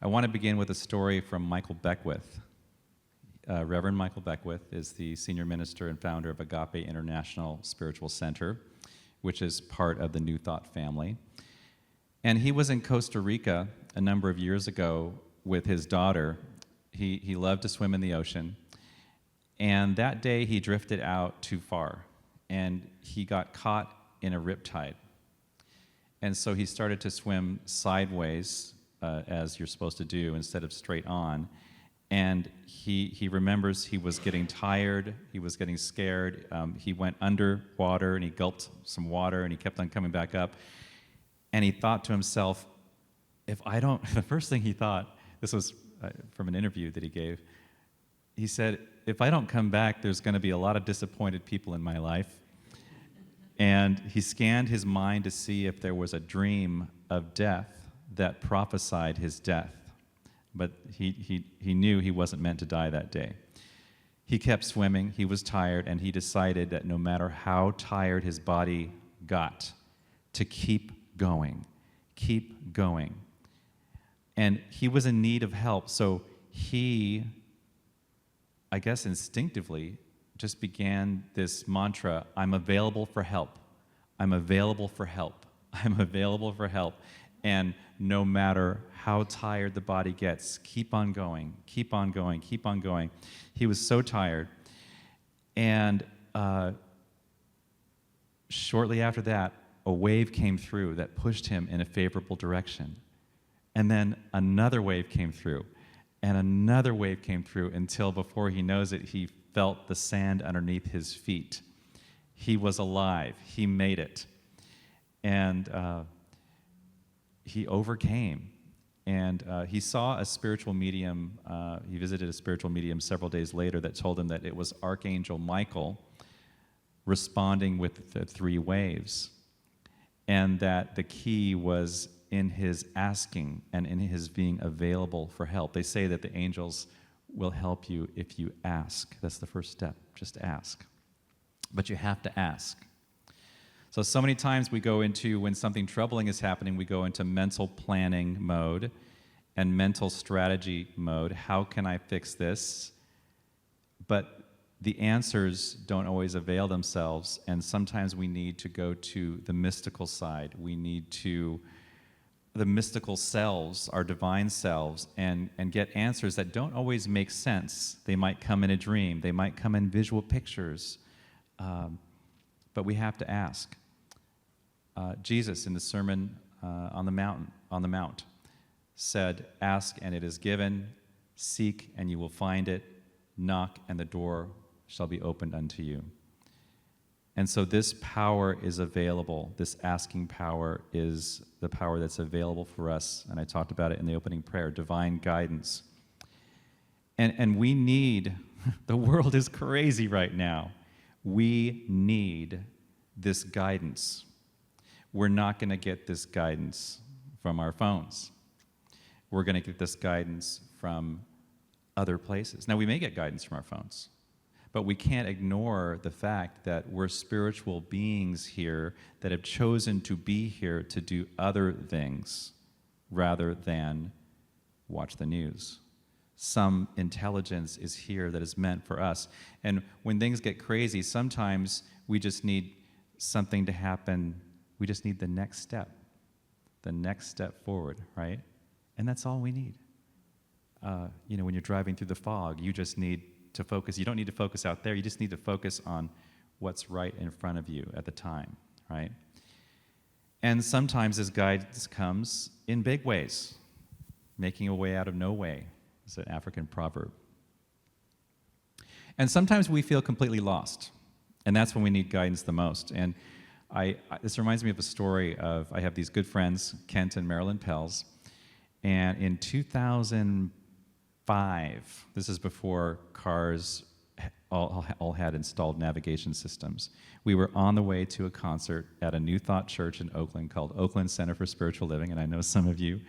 I want to begin with a story from Michael Beckwith. Reverend Michael Beckwith is the senior minister and founder of Agape International Spiritual Center, which is part of the New Thought family. And he was in Costa Rica a number of years ago with his daughter. He loved to swim in the ocean. And that day he drifted out too far, and he got caught in a riptide. And so he started to swim sideways, as you're supposed to do, instead of straight on. And he remembers he was getting tired, he was getting scared. He went underwater and he gulped some water and he kept on coming back up. And he thought to himself, the first thing he thought, this was from an interview that he gave, he said, if I don't come back, there's going to be a lot of disappointed people in my life. And he scanned his mind to see if there was a dream of death that prophesied his death. But he knew he wasn't meant to die that day. He kept swimming, he was tired, and he decided that no matter how tired his body got, to keep going. And he was in need of help, so he, I guess instinctively, just began this mantra, I'm available for help. I'm available for help. I'm available for help. And no matter how tired the body gets, keep on going, keep on going, keep on going. He was so tired. And shortly after that, a wave came through that pushed him in a favorable direction. And then another wave came through, and another wave came through, until before he knows it, he felt the sand underneath his feet. He was alive. He made it. And he overcame. And he saw a spiritual medium. He visited a spiritual medium several days later that told him that it was Archangel Michael responding with the 3 waves, and that the key was in his asking and in his being available for help. They say that the angels will help you if you ask. That's the first step, just ask. But you have to ask. So many times we go into, when something troubling is happening, we go into mental planning mode and mental strategy mode. How can I fix this? But the answers don't always avail themselves, and sometimes we need to go to the mystical side. We need to the mystical selves, our divine selves, and get answers that don't always make sense. They might come in a dream. They might come in visual pictures. But we have to ask. Jesus, in the Sermon on the Mount, said, "Ask and it is given, seek and you will find it, knock and the door shall be opened unto you." And so this power is available. This asking power is the power that's available for us. And I talked about it in the opening prayer, divine guidance. And we need, the world is crazy right now. We need this guidance. We're not going to get this guidance from our phones. We're going to get this guidance from other places. Now, we may get guidance from our phones, but we can't ignore the fact that we're spiritual beings here that have chosen to be here to do other things rather than watch the news. Some intelligence is here that is meant for us. And when things get crazy, sometimes we just need something to happen. We just need the next step forward, right? And that's all we need. When you're driving through the fog, you just need to focus. You don't need to focus out there. You just need to focus on what's right in front of you at the time, right? And sometimes this guidance comes in big ways. Making a way out of no way is an African proverb. And sometimes we feel completely lost, and that's when we need guidance the most. And this reminds me of a story of, I have these good friends, Kent and Marilyn Pells, and in 2005, this is before cars all had installed navigation systems, we were on the way to a concert at a New Thought church in Oakland called Oakland Center for Spiritual Living, and I know some of you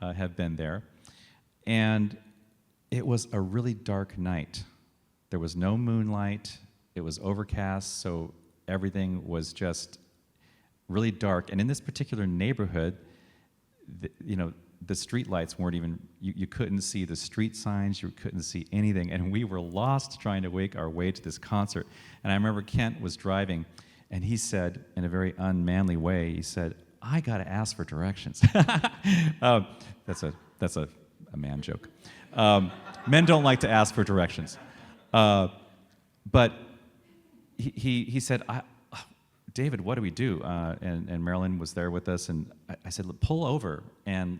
have been there. And it was a really dark night. There was no moonlight. It was overcast, so everything was just really dark. And in this particular neighborhood, the street lights weren't even, you couldn't see the street signs, you couldn't see anything, and we were lost trying to make our way to this concert. And I remember Kent was driving, and he said, in a very unmanly way, he said, "I got to ask for directions." That's a man joke. Men don't like to ask for directions. But he said, "David, what do we do?" And Marilyn was there with us, and I said, "Pull over, and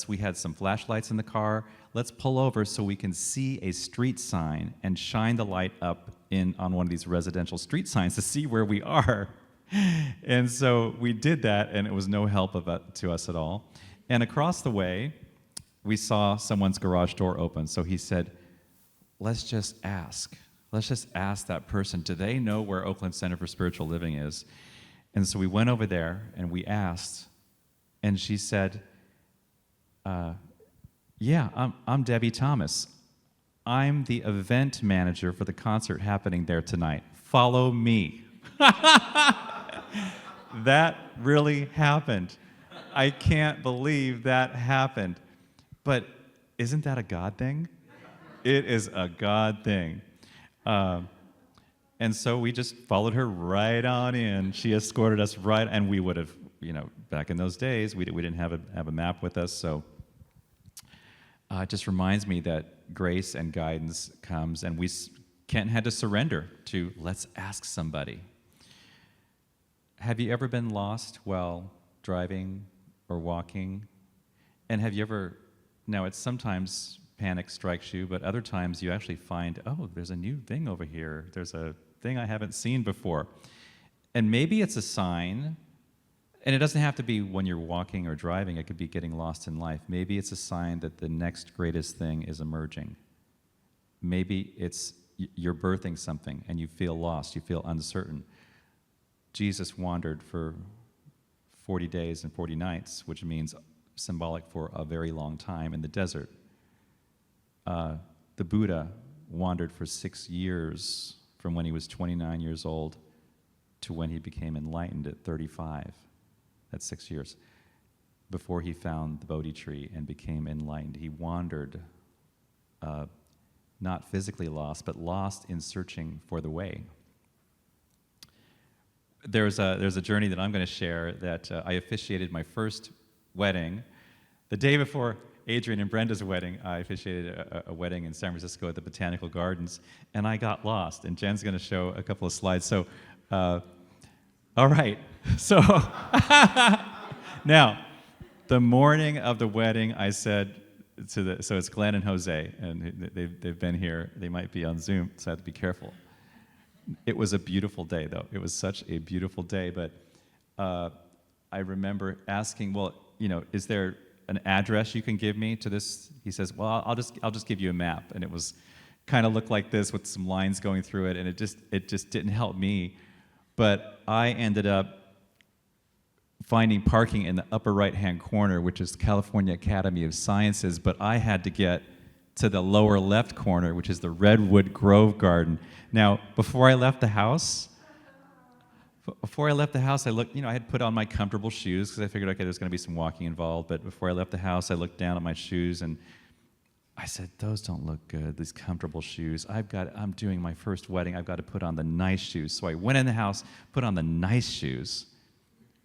we had some flashlights in the car. Let's pull over so we can see a street sign and shine the light up on one of these residential street signs to see where we are." And so we did that, and it was no help to us at all. And across the way, we saw someone's garage door open. So he said, "Let's just ask. Let's just ask that person, do they know where Oakland Center for Spiritual Living is?" And so we went over there, and we asked, and she said, "Yeah, I'm Debbie Thomas. I'm the event manager for the concert happening there tonight. Follow me." That really happened. I can't believe that happened. But isn't that a God thing? It is a God thing. And so we just followed her right on in. She escorted us right, and we would have, back in those days, we didn't have a map with us, so it just reminds me that grace and guidance comes, and Kent had to surrender to, let's ask somebody. Have you ever been lost while driving or walking? And have you ever, now it's sometimes panic strikes you, but other times you actually find, oh, there's a new thing over here. There's a thing I haven't seen before. And maybe it's a sign, and it doesn't have to be when you're walking or driving. It could be getting lost in life. Maybe it's a sign that the next greatest thing is emerging. Maybe it's you're birthing something and you feel lost, you feel uncertain. Jesus wandered for 40 days and 40 nights, which means symbolic for a very long time in the desert. The Buddha wandered for 6 years, from when he was 29 years old to when he became enlightened at 35. That's 6 years. Before he found the Bodhi tree and became enlightened, he wandered, not physically lost, but lost in searching for the way. There's a journey that I'm going to share that I officiated my first wedding. The day before Adrian and Brenda's wedding, I officiated a wedding in San Francisco at the Botanical Gardens, and I got lost. And Jen's going to show a couple of slides. So, all right. So, now, the morning of the wedding, I said so it's Glenn and Jose, and they've been here. They might be on Zoom, so I have to be careful. It was a beautiful day, though. It was such a beautiful day, but I remember asking, well, is there an address you can give me to this? He says, well, I'll just give you a map, and it was kind of looked like this with some lines going through it, and it just didn't help me. But I ended up finding parking in the upper right-hand corner, which is California Academy of Sciences, but I had to get to the lower left corner, which is the Redwood Grove Garden. Now, before I left the house, I looked, I had put on my comfortable shoes because I figured, okay, there's going to be some walking involved. But before I left the house, I looked down at my shoes and I said, those don't look good, these comfortable shoes. I'm doing my first wedding. I've got to put on the nice shoes. So I went in the house, put on the nice shoes,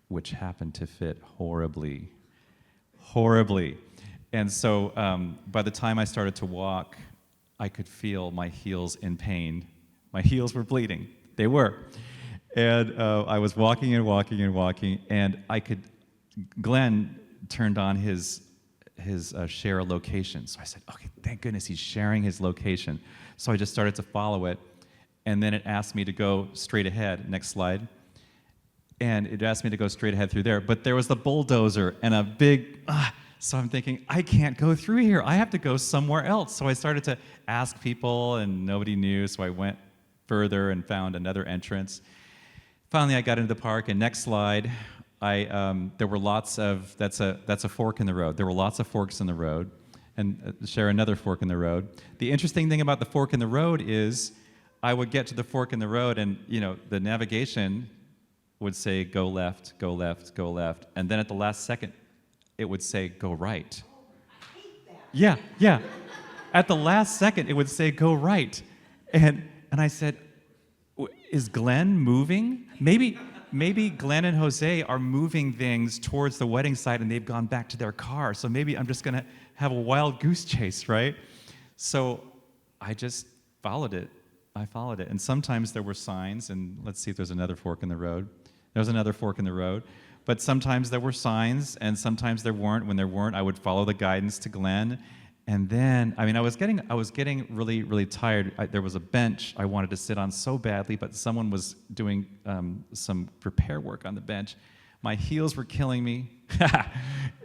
which happened to fit horribly. And so by the time I started to walk, I could feel my heels in pain. My heels were bleeding. They were. And I was walking, and Glenn turned on his share location. So I said, okay, thank goodness he's sharing his location. So I just started to follow it, and then it asked me to go straight ahead. Next slide. And it asked me to go straight ahead through there, but there was the bulldozer and a big, so I'm thinking, I can't go through here. I have to go somewhere else. So I started to ask people, and nobody knew, so I went further and found another entrance. Finally, I got into the park, and next slide, there were lots of, that's a fork in the road. There were lots of forks in the road, and share another fork in the road. The interesting thing about the fork in the road is I would get to the fork in the road, and the navigation would say, go left, go left, go left, and then at the last second, it would say, go right. Yeah, yeah. At the last second, it would say, go right. And I said, is Glenn moving? Maybe Glenn and Jose are moving things towards the wedding site and they've gone back to their car. So maybe I'm just going to have a wild goose chase, right? So I just followed it. I followed it. And sometimes there were signs, and let's see if there's another fork in the road. There was another fork in the road. But sometimes there were signs, and sometimes there weren't. When there weren't, I would follow the guidance to Glenn. And then, I was getting really, really tired. There was a bench I wanted to sit on so badly, but someone was doing some repair work on the bench. My heels were killing me,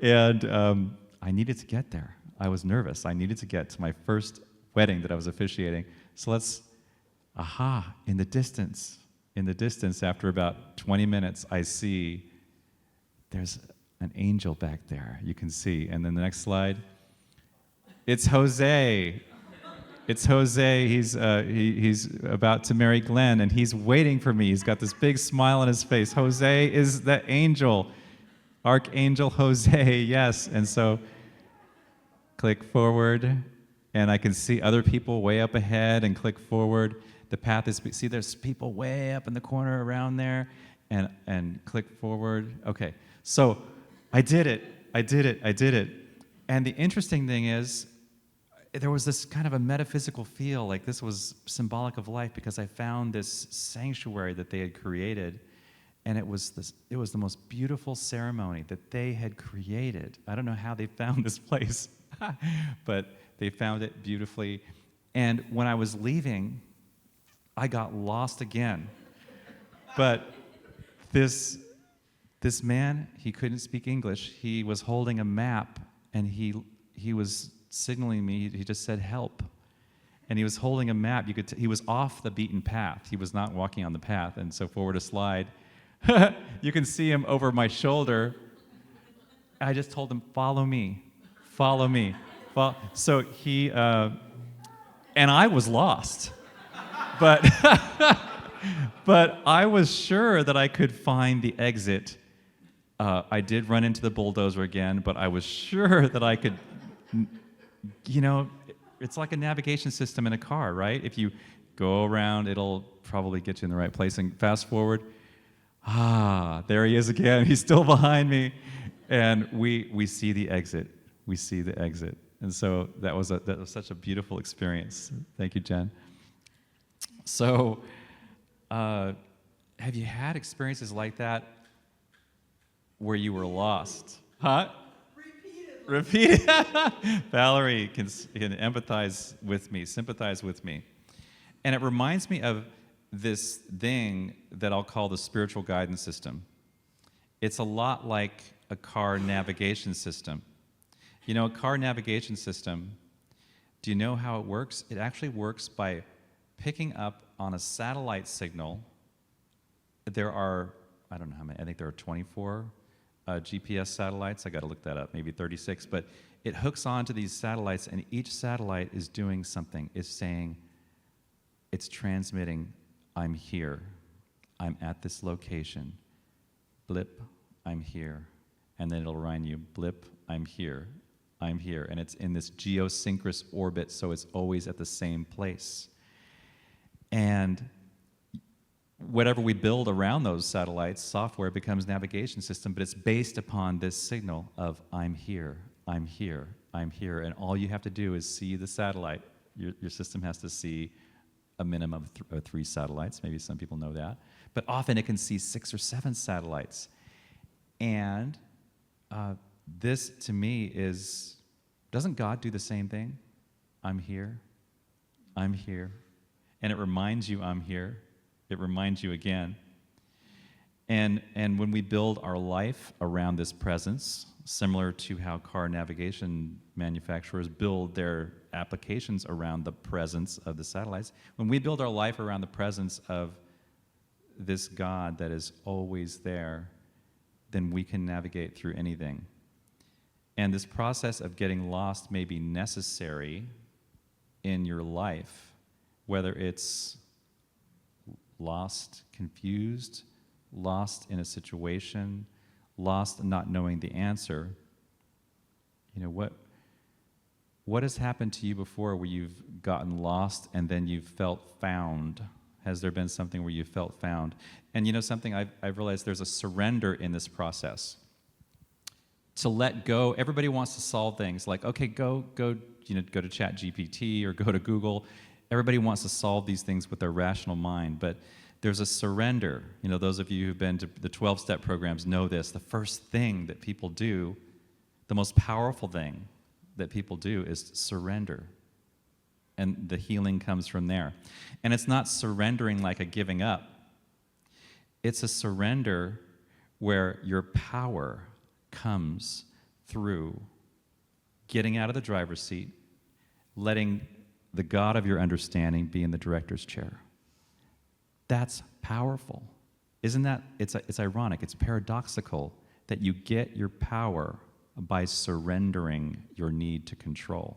and I needed to get there. I was nervous. I needed to get to my first wedding that I was officiating. So in the distance, after about 20 minutes, I see there's an angel back there. You can see. And then the next slide. It's Jose. It's Jose. He's about to marry Glenn, and he's waiting for me. He's got this big smile on his face. Jose is the angel, Archangel Jose. Yes. And so, click forward, and I can see other people way up ahead. And click forward. The path is. See, there's people way up in the corner around there, and click forward. Okay. So, I did it. And the interesting thing is, there was this kind of a metaphysical feel, like this was symbolic of life, because I found this sanctuary that they had created, and it was the most beautiful ceremony that they had created. I don't know how they found this place, but they found it beautifully. And when I was leaving, I got lost again. But this man, he couldn't speak English. He was holding a map, and he was signaling me. He just said, help. And he was holding a map. He was off the beaten path. He was not walking on the path. And so forward a slide. You can see him over my shoulder. I just told him, follow me. Follow me. So he, and I was lost. But, but I was sure that I could find the exit. I did run into the bulldozer again, but I was sure that I could. It's like a navigation system in a car, right? If you go around, it'll probably get you in the right place. And fast forward, there he is again. He's still behind me. And we see the exit. We see the exit. And so that was such a beautiful experience. Thank you, Jen. So have you had experiences like that where you were lost? Huh? Repeat it. Valerie can empathize with me, sympathize with me. And it reminds me of this thing that I'll call the spiritual guidance system. It's a lot like a car navigation system. A car navigation system, do you know how it works? It actually works by picking up on a satellite signal. There are, I don't know how many, I think there are 24 GPS satellites. I got to look that up, maybe 36, but it hooks onto these satellites, and each satellite is doing something. It's saying, it's transmitting, I'm here. I'm at this location. Blip, I'm here. And then it'll remind you, blip, I'm here. I'm here. And it's in this geosynchronous orbit, so it's always at the same place. And whatever we build around those satellites, software becomes navigation system, but it's based upon this signal of I'm here, I'm here, I'm here. And all you have to do is see the satellite. Your system has to see a minimum of 3 satellites. Maybe some people know that. But often it can see 6 or 7 satellites. And this, to me, doesn't God do the same thing? I'm here, I'm here. And it reminds you I'm here. It reminds you again. And when we build our life around this presence, similar to how car navigation manufacturers build their applications around the presence of the satellites, when we build our life around the presence of this God that is always there, then we can navigate through anything. And this process of getting lost may be necessary in your life, whether it's lost, confused, lost in a situation, lost not knowing the answer. What has happened to you before where you've gotten lost and then you've felt found? Has there been something where you felt found? And you know something, I've realized there's a surrender in this process. To let go, everybody wants to solve things like, okay, go to ChatGPT or go to Google. Everybody wants to solve these things with their rational mind, but there's a surrender. You know, those of you who've been to the 12-step programs know this. The first thing that people do, the most powerful thing that people do is surrender. And the healing comes from there. And it's not surrendering like a giving up. It's a surrender where your power comes through getting out of the driver's seat, letting the God of your understanding be in the director's chair. That's powerful. Isn't that, it's ironic, it's paradoxical that you get your power by surrendering your need to control.